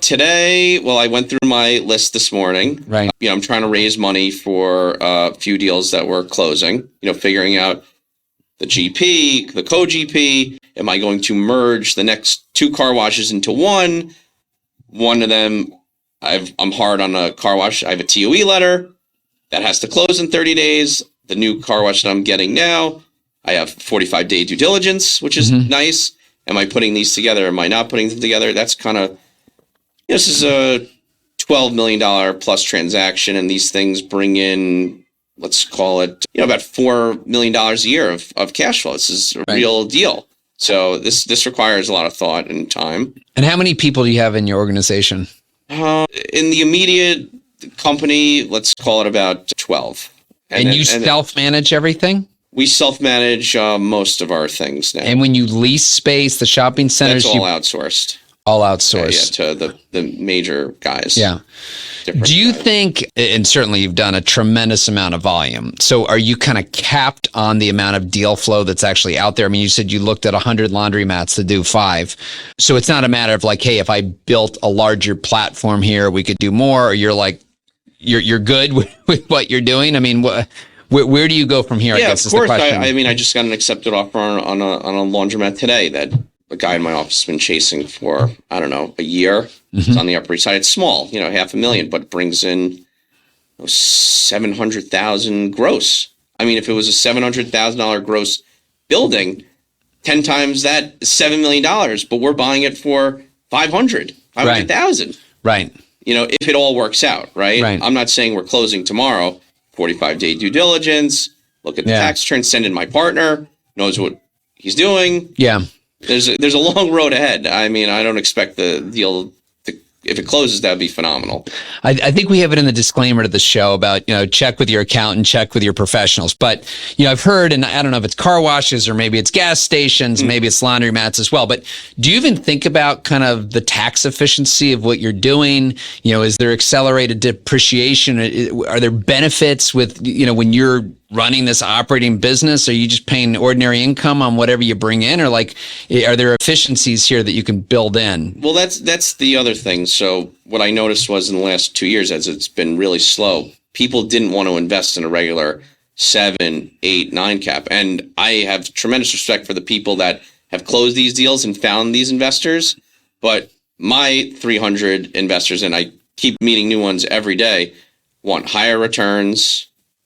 Today, well, I went through my list this morning. Right. I'm trying to raise money for a few deals that we're closing, figuring out the GP, the co-GP. Am I going to merge the next 2 car washes into one? One of them, I'm hard on a car wash. I have a TOE letter that has to close in 30 days. The new car wash that I'm getting now, I have 45-day due diligence, which is nice. Am I putting these together? Am I not putting them together? That's kind of, this is a $12 million plus transaction, and these things bring in, let's call it, about $4 million a year of cash flow. This is a real deal. So this requires a lot of thought and time. And how many people do you have in your organization? In the immediate company, let's call it about 12. And you self-manage everything? We self-manage most of our things now. And when you lease space, the shopping centers, that's all outsourced. All outsourced. To the major guys. Yeah. Do you think, and certainly you've done a tremendous amount of volume, so are you kind of capped on the amount of deal flow that's actually out there? I mean, you said you looked at 100 laundromats to do 5. So it's not a matter of like, hey, if I built a larger platform here, we could do more, or you're like, you're good with what you're doing? I mean, where do you go from here? Yeah, I guess of course. Is the question. I just got an accepted offer on a laundromat today that a guy in my office has been chasing for, I don't know, a year. It's on the Upper East Side. It's small, $500,000, but it brings in 700,000 gross. I mean, if it was a $700,000 gross building, 10 times that is $7 million, but we're buying it for 500,000. Right. If it all works out, right? I'm not saying we're closing tomorrow. 45-day due diligence, look at the tax return, send in my partner, knows what he's doing. Yeah. There's a long road ahead. I mean, I don't expect the deal if it closes, that would be phenomenal. I think we have it in the disclaimer to the show about, check with your accountant, check with your professionals. But, I've heard, and I don't know if it's car washes or maybe it's gas stations, maybe it's laundromats as well. But do you even think about kind of the tax efficiency of what you're doing? Is there accelerated depreciation? Are there benefits with, when you're running this operating business? Are you just paying ordinary income on whatever you bring in, or are there efficiencies here that you can build in? Well, that's the other thing. So what I noticed was in the last 2 years, as it's been really slow, people didn't want to invest in a regular 7, 8, 9 cap. And I have tremendous respect for the people that have closed these deals and found these investors. But my 300 investors, and I keep meeting new ones every day, want higher returns.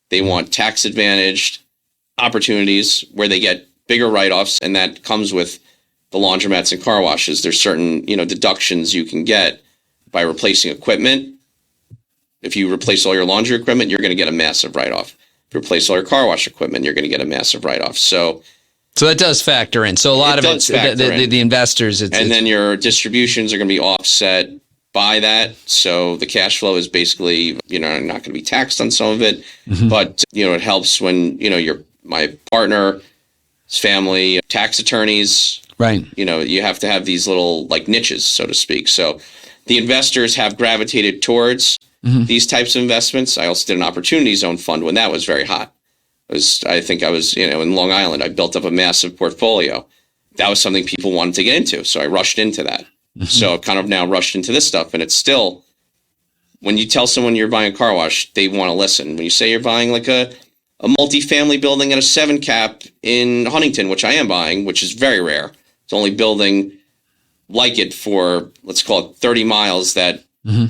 They want tax advantaged opportunities where they get bigger write-offs, and that comes with the laundromats and car washes. There's certain, deductions you can get by replacing equipment. If you replace all your laundry equipment, you're going to get a massive write-off. If you replace all your car wash equipment, you're going to get a massive write-off. So that does factor in. So a lot of it's the investors. Then your distributions are going to be offset by that. So the cash flow is basically, not going to be taxed on some of it, but, it helps when, my partner's family, tax attorneys, right. You have to have these little niches, so to speak. So the investors have gravitated towards these types of investments. I also did an opportunity zone fund when that was very hot. I think I was, in Long Island, I built up a massive portfolio. That was something people wanted to get into. So I rushed into that. So I've kind of now rushed into this stuff, and it's still, when you tell someone you're buying a car wash, they want to listen. When you say you're buying a multi-family building at a 7 cap in Huntington, which I am buying, which is very rare. It's only building like it for, let's call it 30 miles that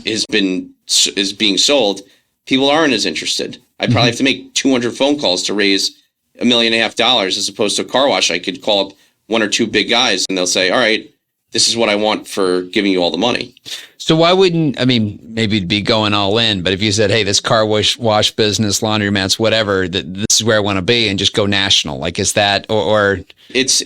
is being sold. People aren't as interested. I probably have to make 200 phone calls to raise $1.5 million as opposed to a car wash. I could call up 1 or 2 big guys and they'll say, all right, this is what I want for giving you all the money. So why wouldn't, maybe it'd be going all in, but if you said, hey, this car wash business, laundromats, whatever, this is where I want to be, and just go national, is that, or it's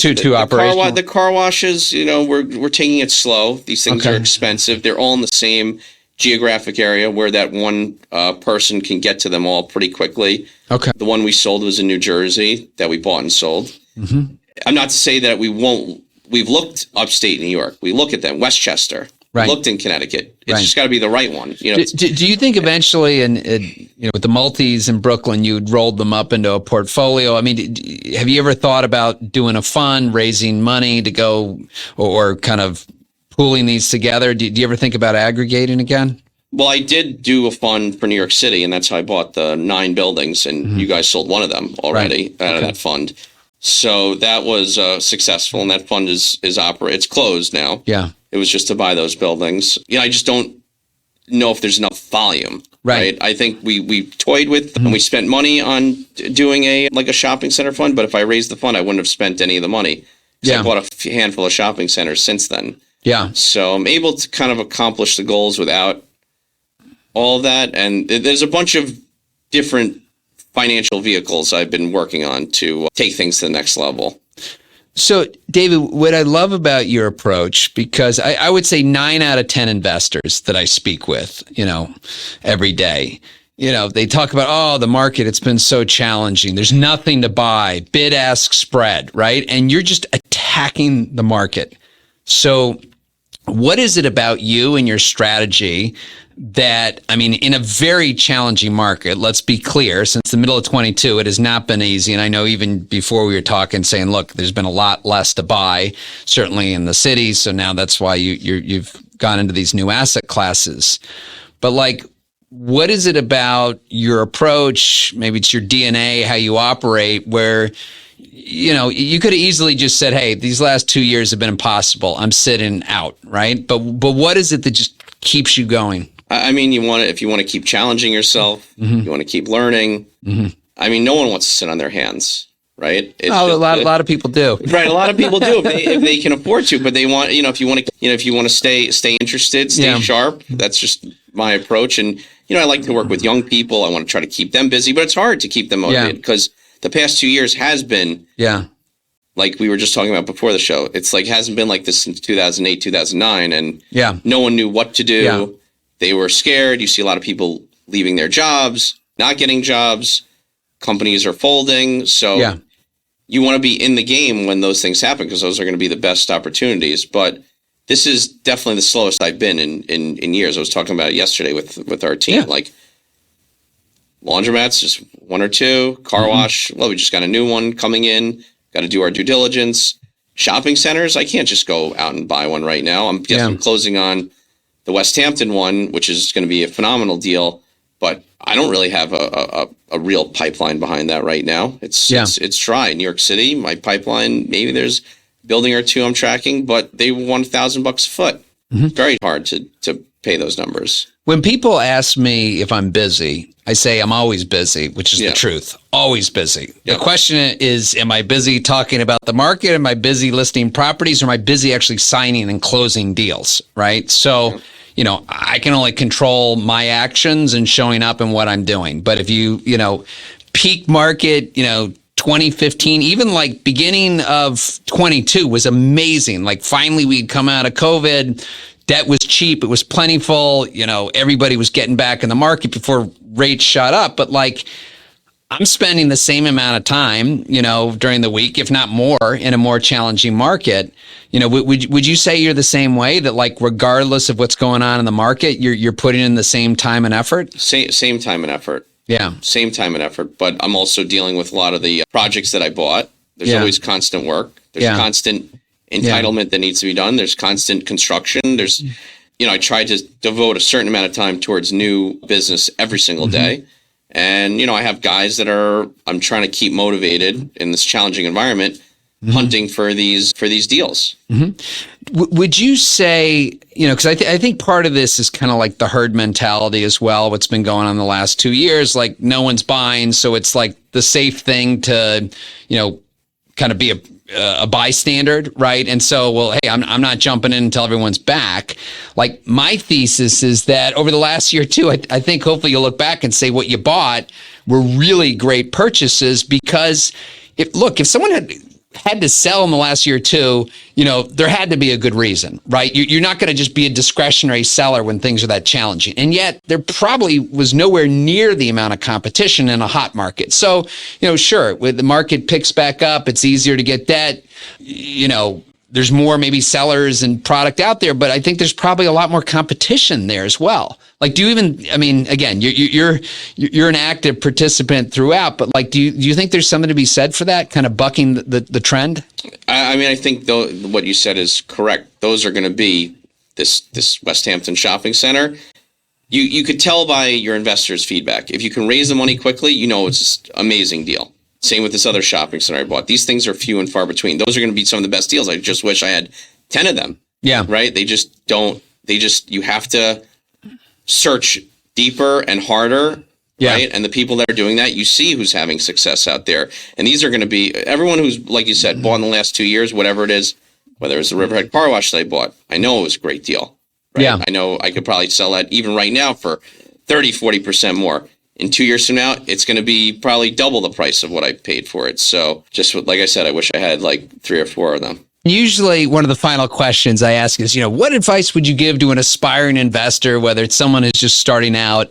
too operational? The car washes, we're taking it slow. These things are expensive. They're all in the same geographic area where that one person can get to them all pretty quickly. Okay. The one we sold was in New Jersey that we bought and sold. I'm not to say that we won't. We've looked upstate New York. We look at them, Westchester. Right. Looked in Connecticut. It's just got to be the right one. Do you think eventually, with the multis in Brooklyn, you'd rolled them up into a portfolio? Have you ever thought about doing a fund, raising money to go, or kind of pooling these together? Do you ever think about aggregating again? Well, I did do a fund for New York City, and that's how I bought the 9 buildings, and you guys sold one of them already out of that fund. So that was successful, and that fund is it's closed now. Yeah. It was just to buy those buildings. I just don't know if there's enough volume. Right. I think we toyed with and we spent money on doing a shopping center fund, but if I raised the fund, I wouldn't have spent any of the money. I bought a handful of shopping centers since then. Yeah. So I'm able to kind of accomplish the goals without all of that. And there's a bunch of different financial vehicles I've been working on to take things to the next level. So, David, what I love about your approach, because I would say 9 out of 10 investors that I speak with, every day, they talk about, the market, it's been so challenging. There's nothing to buy, bid-ask spread, right? And you're just attacking the market. So what is it about you and your strategy that, in a very challenging market, let's be clear, since the middle of 22, it has not been easy. And I know even before we were talking, saying, look, there's been a lot less to buy, certainly in the cities. So now that's why you've gone into these new asset classes. But what is it about your approach? Maybe it's your DNA, how you operate, where you could have easily just said, hey, these last 2 years have been impossible. I'm sitting out, right? But what is it that just keeps you going? If you want to keep challenging yourself, you want to keep learning. No one wants to sit on their hands, right? A lot of people do. Right, a lot of people do if they can afford to, but they want, if you want to stay interested, stay sharp. That's just my approach. And I like to work with young people. I want to try to keep them busy, but it's hard to keep them motivated because the past 2 years has been like we were just talking about before the show. It's hasn't been like this since 2008, 2009, and no one knew what to do. Yeah. They were scared. You see a lot of people leaving their jobs, not getting jobs. Companies are folding. So you want to be in the game when those things happen because those are going to be the best opportunities. But this is definitely the slowest I've been in years. I was talking about it yesterday with our team. Laundromats, just 1 or 2. Car wash, well, we just got a new one coming in. Got to do our due diligence. Shopping centers, I can't just go out and buy one right now. I'm closing on the West Hampton one, which is going to be a phenomenal deal, but I don't really have a real pipeline behind that right now. It's dry. New York City, my pipeline, maybe there's a building or 2 I'm tracking, but they want $1,000 a foot. It's very hard to pay those numbers. When people ask me if I'm busy, I say I'm always busy, which is the truth. Always busy. The question is, am I busy talking about the market? Am I busy listing properties? Or am I busy actually signing and closing deals, right? So, I can only control my actions and showing up and what I'm doing. But if peak market, 2015, even beginning of 22 was amazing. Finally we'd come out of COVID. Debt was cheap. It was plentiful. Everybody was getting back in the market before rates shot up. But I'm spending the same amount of time, during the week, if not more, in a more challenging market. Would you say you're the same way, that regardless of what's going on in the market, you're putting in the same time and effort? Same time and effort. Yeah. Same time and effort. But I'm also dealing with a lot of the projects that I bought. There's always constant work. There's constant entitlement that needs to be done. There's constant construction. There's, I try to devote a certain amount of time towards new business every single day. And, I have guys that I'm trying to keep motivated in this challenging environment, hunting for these deals. Would you say, because I think part of this is kind of like the herd mentality as well, what's been going on the last 2 years, no one's buying. So it's the safe thing to, kind of be a bystander, right? And so, well, hey, I'm not jumping in until everyone's back. My thesis is that over the last year or two, I think hopefully you'll look back and say what you bought were really great purchases because if someone had to sell in the last year or two, there had to be a good reason, right? You're not going to just be a discretionary seller when things are that challenging. And yet there probably was nowhere near the amount of competition in a hot market. So, sure, when the market picks back up, it's easier to get debt, there's more maybe sellers and product out there, but I think there's probably a lot more competition there as well. Do you even, again, you're an active participant throughout, but do you think there's something to be said for that, kind of bucking the trend? I think what you said is correct. Those are going to be this West Hampton shopping center. You could tell by your investors' feedback. If you can raise the money quickly, it's just an amazing deal. Same with this other shopping center I bought. These things are few and far between. Those are going to be some of the best deals. I just wish I had 10 of them. Yeah. Right? You have to search deeper and harder. Yeah. Right? And the people that are doing that, you see who's having success out there. And these are going to be everyone who's, like you said, bought in the last 2 years, whatever it is, whether it's the Riverhead car wash that I bought. I know it was a great deal. Right? Yeah. I know I could probably sell that even right now for 30-40% more. In 2 years from now, it's going to be probably double the price of what I paid for it. So just like I said, I wish I had like 3 or 4 of them. Usually one of the final questions I ask is, what advice would you give to an aspiring investor, whether it's someone who's just starting out?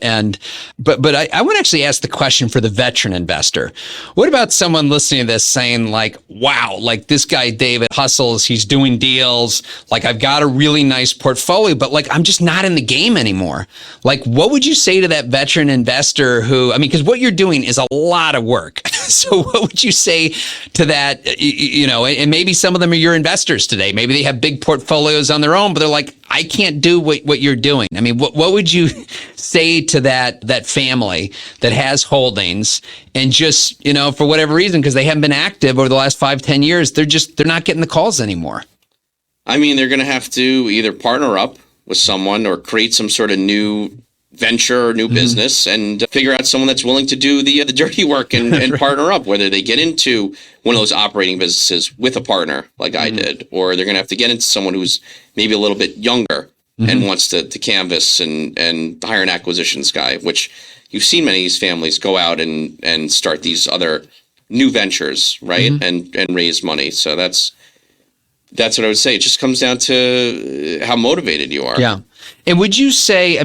But I want to actually ask the question for the veteran investor. What about someone listening to this saying like, wow, like this guy, David, hustles, he's doing deals. Like I've got a really nice portfolio, but like, I'm just not in the game anymore. Like, what would you say to that veteran investor because what you're doing is a lot of work. So what would you say to that, and maybe some of them are your investors today. Maybe they have big portfolios on their own, but they're like, I can't do what you're doing. I mean, what would you say to that family that has holdings and just, for whatever reason, because they haven't been active over the last 5-10 years, they're not getting the calls anymore? I mean, they're going to have to either partner up with someone or create some sort of new venture or new business and figure out someone that's willing to do the dirty work and right. partner up, whether they get into one of those operating businesses with a partner like I did, or they're going to have to get into someone who's maybe a little bit younger and wants to canvas and hire an acquisitions guy, which you've seen many of these families go out and start these other new ventures, right? And raise money. So that's what I would say. It just comes down to how motivated you are. Yeah. And would you say,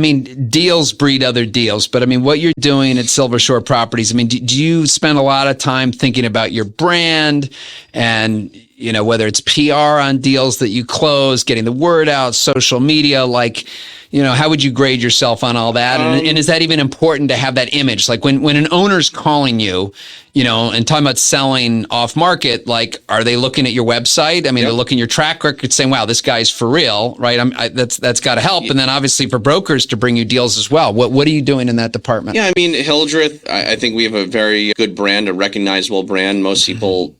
deals breed other deals, but what you're doing at Silvershore Properties, do you spend a lot of time thinking about your brand and, whether it's PR on deals that you close, getting the word out, social media, how would you grade yourself on all that? And is that even important to have that image? Like when an owner's calling you, and talking about selling off market, like, are they looking at your website? They're looking at your track record saying, wow, this guy's for real, right? That's got to help. And then obviously for brokers to bring you deals as well. What are you doing in that department? Yeah, Hildreth, I think we have a very good brand, a recognizable brand. Most people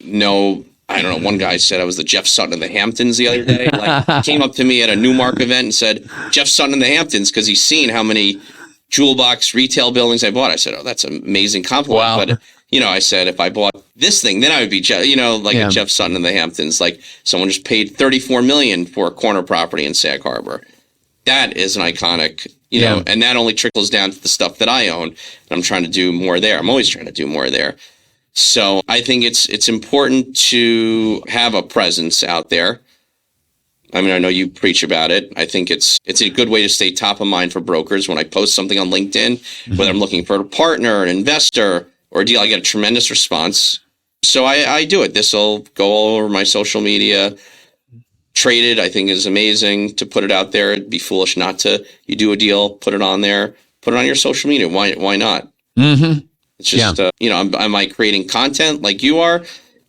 know. I don't know. One guy said I was the Jeff Sutton of the Hamptons the other day. Came up to me at a Newmark event and said, Jeff Sutton in the Hamptons, because he's seen how many jewel box retail buildings I bought. I said, oh, that's an amazing compliment. Wow. But, I said, if I bought this thing, then I would be, a Jeff Sutton in the Hamptons. Like someone just paid $34 million for a corner property in Sag Harbor. That is an iconic, and that only trickles down to the stuff that I own. And I'm trying to do more there. I'm always trying to do more there. So I think it's important to have a presence out there. I know you preach about it. I think it's a good way to stay top of mind for brokers. When I post something on LinkedIn, whether I'm looking for a partner, an investor, or a deal, I get a tremendous response. So I do it. This will go all over my social media. Traded, I think, is amazing to put it out there. It'd be foolish not to. You do a deal, put it on there, put it on your social media. Why not? It's just, am I creating content like you are?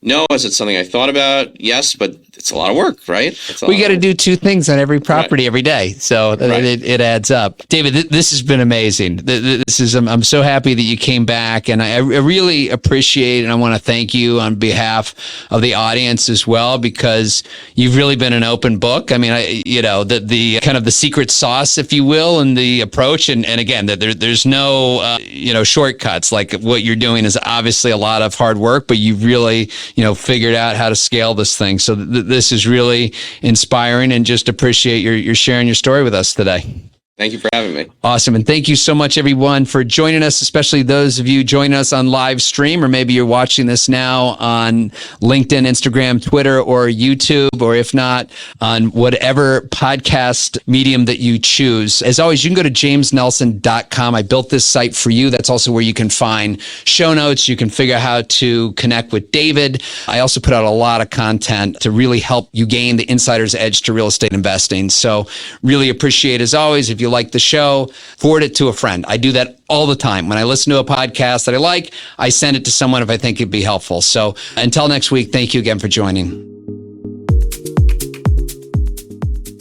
No. Is it something I thought about? Yes, but it's a lot of work, right? We got to do 2 things on every property every day. So it adds up. David, this has been amazing. I'm so happy that you came back, and I really appreciate, and I want to thank you on behalf of the audience as well, because you've really been an open book. The kind of the secret sauce, if you will, and the approach. And again, there's no, shortcuts. Like what you're doing is obviously a lot of hard work, but you've really, figured out how to scale this thing. So this is really inspiring, and just appreciate your sharing your story with us today. Thank you for having me. Awesome. And thank you so much, everyone, for joining us, especially those of you joining us on live stream, or maybe you're watching this now on LinkedIn, Instagram, Twitter, or YouTube, or if not, on whatever podcast medium that you choose. As always, you can go to jamesnelson.com. I built this site for you. That's also where you can find show notes. You can figure out how to connect with David. I also put out a lot of content to really help you gain the insider's edge to real estate investing. So really appreciate, as always, if you like the show, forward it to a friend. I do that all the time. When I listen to a podcast that I like, I send it to someone if I think it'd be helpful. So until next week, thank you again for joining.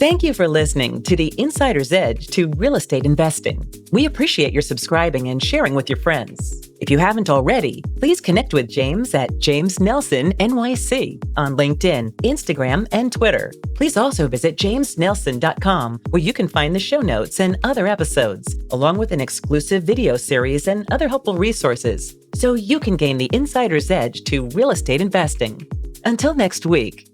Thank you for listening to the Insider's Edge to Real Estate Investing. We appreciate your subscribing and sharing with your friends. If you haven't already, please connect with James at James Nelson NYC on LinkedIn, Instagram, and Twitter. Please also visit jamesnelson.com, where you can find the show notes and other episodes, along with an exclusive video series and other helpful resources, so you can gain the insider's edge to real estate investing. Until next week.